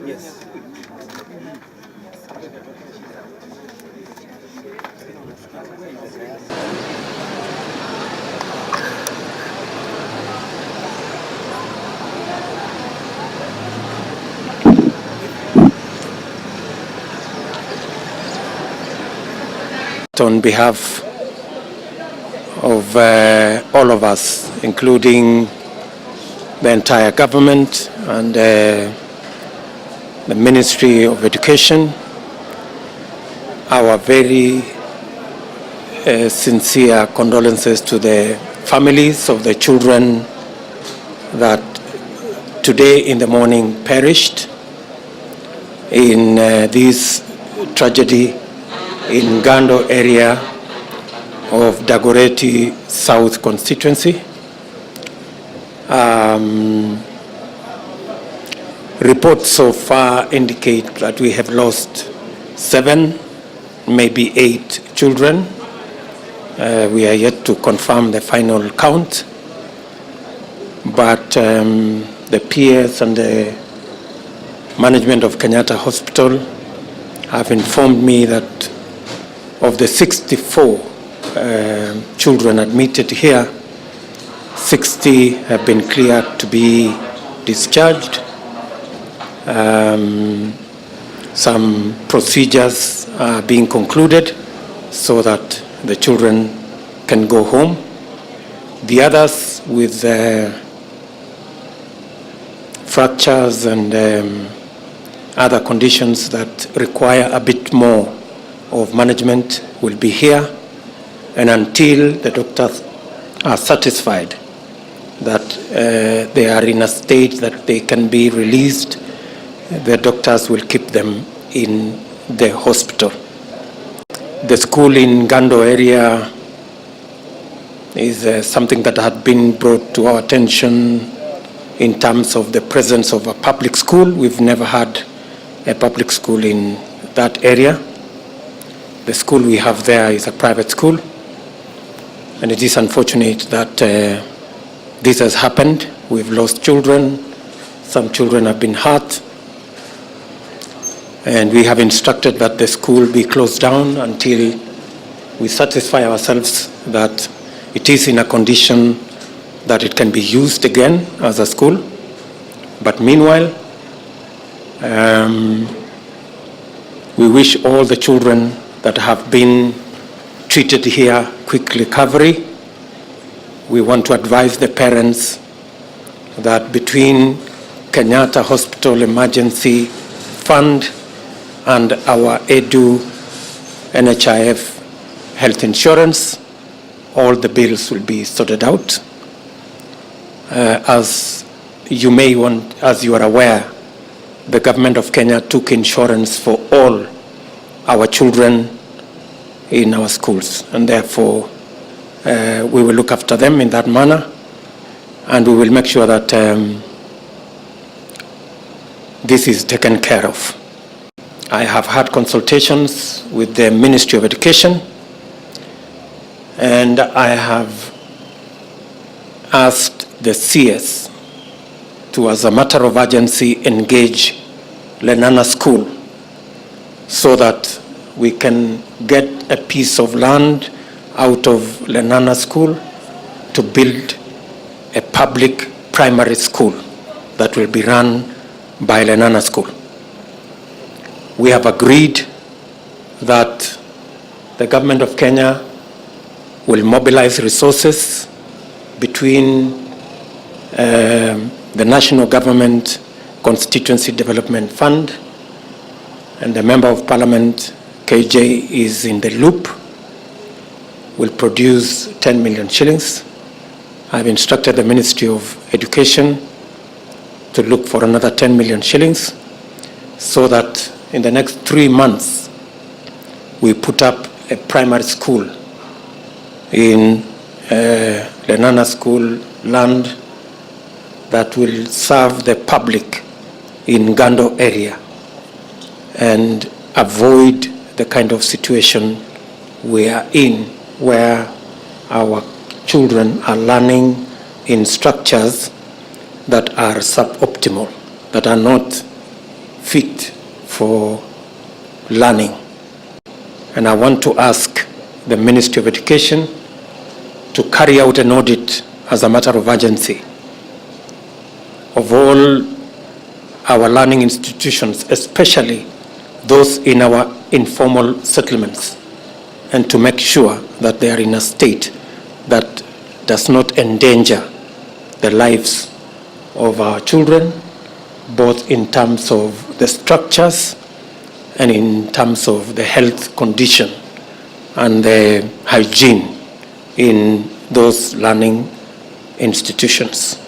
Yes. On behalf of all of us, including the entire government and the Ministry of Education, our very sincere condolences to the families of the children that today in the morning perished in this tragedy in Gando area of Dagoretti South constituency. Reports so far indicate that we have lost 7, maybe 8 children. We are yet to confirm the final count, but the peers and the management of Kenyatta Hospital have informed me that of the 64 children admitted here, 60 have been cleared to be discharged. Some procedures are being concluded so that the children can go home. The others with fractures and other conditions that require a bit more of management will be here, and until the doctors are satisfied that they are in a state that they can be released, the doctors will keep them in the hospital. The school in Gando area is something that had been brought to our attention in terms of the presence of a public school. We've never had a public school in that area. The school we have there is a private school, and it is unfortunate that this has happened. We've lost children, some children have been hurt, and we have instructed that the school be closed down until we satisfy ourselves that it is in a condition that it can be used again as a school. But meanwhile, we wish all the children that have been treated here quick recovery. We want to advise the parents that between Kenyatta Hospital Emergency Fund and our EDU NHIF health insurance, all the bills will be sorted out. As you are aware, the government of Kenya took insurance for all our children in our schools, and therefore we will look after them in that manner, and we will make sure that this is taken care of. I have had consultations with the Ministry of Education, and I have asked the CS to, as a matter of urgency, engage Lenana School so that we can get a piece of land out of Lenana School to build a public primary school that will be run by Lenana School. We have agreed that the government of Kenya will mobilize resources between the National Government Constituency Development Fund and the Member of Parliament, KJ, is in the loop, will produce 10 million shillings. I've instructed the Ministry of Education to look for another 10 million shillings so that in the next 3 months we put up a primary school in Lenana School land that will serve the public in Gando area and avoid the kind of situation we are in where our children are learning in structures that are suboptimal, that are not fit for learning. And I want to ask the Ministry of Education to carry out an audit as a matter of urgency of all our learning institutions, especially those in our informal settlements, and to make sure that they are in a state that does not endanger the lives of our children, both in terms of the structures and in terms of the health condition and the hygiene in those learning institutions.